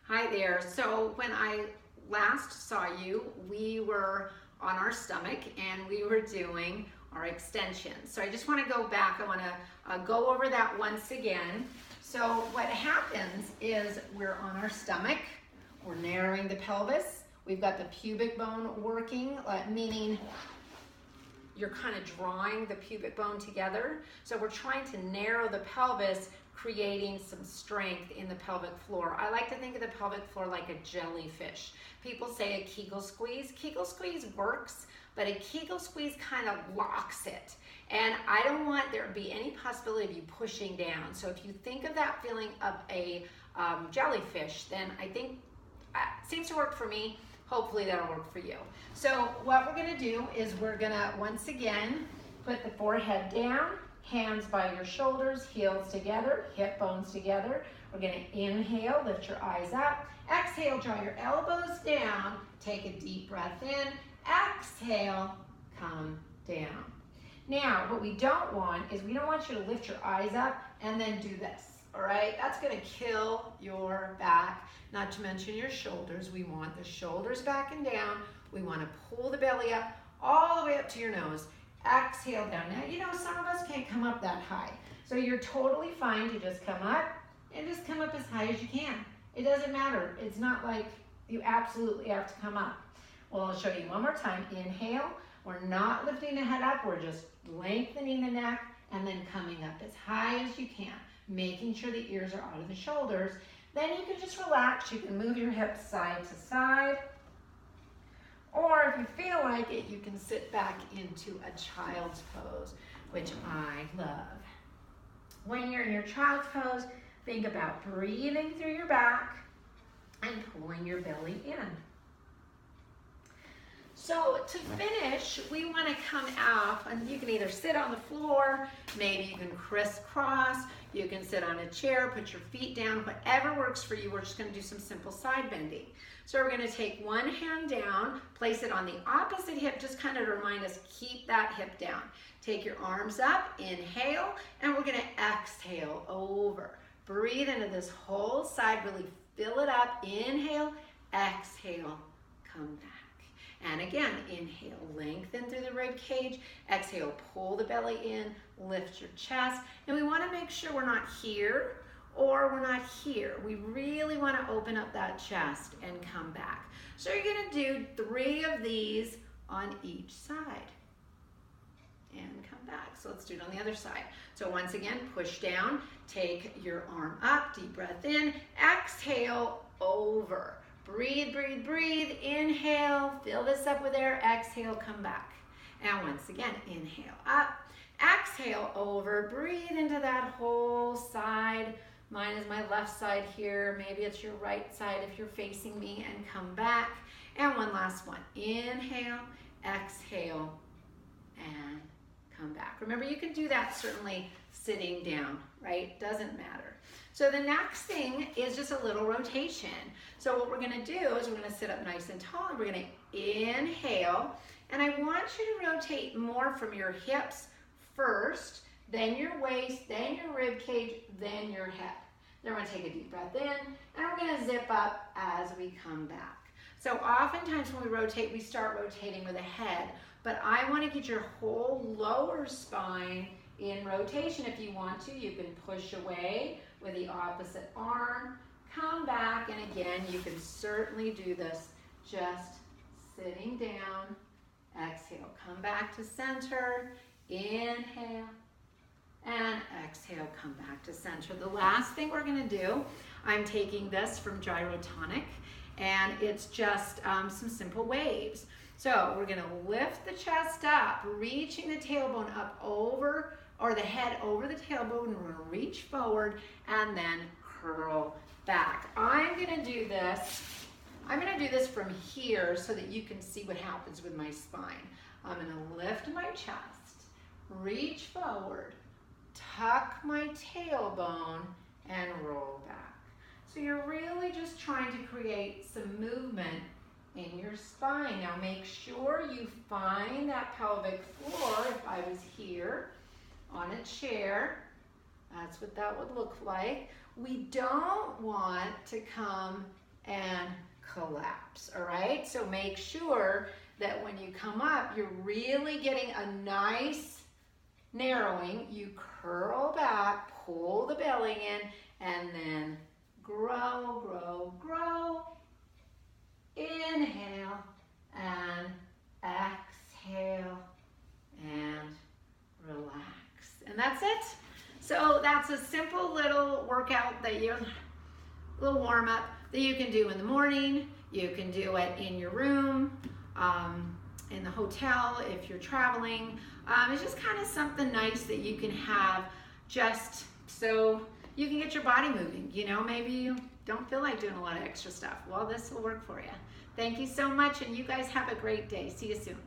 Hi there. So when I last saw you, we were on our stomach and we were doing our extensions. So I just want to go back. I want to go over that once again. So what happens is we're on our stomach. We're narrowing the pelvis. We've got the pubic bone working, meaning you're kind of drawing the pubic bone together. So we're trying to narrow the pelvis, creating some strength in the pelvic floor. I like to think of the pelvic floor like a jellyfish. People say a Kegel squeeze. Kegel squeeze works, but a Kegel squeeze kind of locks it. And I don't want there to be any possibility of you pushing down. So if you think of that feeling of a jellyfish, then I think it seems to work for me. Hopefully that'll work for you. So what we're gonna do is we're gonna, once again, put the forehead down, hands by your shoulders, heels together, hip bones together. We're gonna inhale, lift your eyes up. Exhale, draw your elbows down. Take a deep breath in. Exhale, come down. Now, what we don't want is we don't want you to lift your eyes up and then do this. All right, that's gonna kill your back, not to mention your shoulders. We want the shoulders back and down. We wanna pull the belly up all the way up to your nose. Exhale down. Now, you know, some of us can't come up that high. So you're totally fine to just come up and just come up as high as you can. It doesn't matter. It's not like you absolutely have to come up. Well, I'll show you one more time. Inhale. We're not lifting the head up. We're just lengthening the neck and then coming up as high as you can, making sure the ears are out of the shoulders. Then you can just relax. You can move your hips side to side. Or if you feel like it, you can sit back into a child's pose, which I love. When you're in your child's pose, think about breathing through your back and pulling your belly in. So to finish, we want to come out, and you can either sit on the floor, maybe you can crisscross, you can sit on a chair, put your feet down, whatever works for you. We're just going to do some simple side bending. So we're going to take one hand down, place it on the opposite hip, just kind of to remind us, keep that hip down. Take your arms up, inhale, and we're going to exhale over. Breathe into this whole side, really fill it up. Inhale, exhale, come back. And again, inhale, lengthen through the rib cage. Exhale, pull the belly in, lift your chest. And we want to make sure we're not here or we're not here. We really want to open up that chest and come back. So you're going to do 3 of these on each side. And come back. So let's do it on the other side. So once again, push down, take your arm up, deep breath in, exhale, over. Breathe, breathe, breathe. Inhale, fill this up with air. Exhale, come back. And once again, inhale up. Exhale, over. Breathe into that whole side. Mine is my left side here. Maybe it's your right side if you're facing me, and come back. And one last one. Inhale, exhale, and come back. Remember, you can do that certainly sitting down, right? Doesn't matter. So the next thing is just a little rotation. So what we're gonna do is we're gonna sit up nice and tall, and we're gonna inhale, and I want you to rotate more from your hips first, then your waist, then your rib cage, then your head. Then we're gonna take a deep breath in, and we're gonna zip up as we come back. So oftentimes when we rotate, we start rotating with the head, but I wanna get your whole lower spine in rotation. If you want to, you can push away with the opposite arm, come back, and again, you can certainly do this just sitting down. Exhale, come back to center, inhale, and exhale, come back to center. The last thing we're gonna do, I'm taking this from Gyrotonic, and it's just some simple waves. So we're gonna lift the chest up, reaching the tailbone up over, or the head over the tailbone, and we're gonna reach forward and then curl back. I'm gonna do this from here so that you can see what happens with my spine. I'm gonna lift my chest, reach forward, tuck my tailbone, and roll back. So you're really just trying to create some movement in your spine. Now make sure you find that pelvic floor. If I was here on a chair, that's what that would look like. We don't want to come and collapse, all right? So make sure that when you come up, you're really getting a nice narrowing. You curl back, pull the belly in, and then grow, grow, grow. Inhale and exhale and relax. And that's it. So that's a simple little workout that little warm up that you can do in the morning. You can do it in your room, in the hotel if you're traveling. It's just kind of something nice that you can have just so you can get your body moving. You know, maybe you don't feel like doing a lot of extra stuff. Well, this will work for you. Thank you so much, and you guys have a great day. See you soon.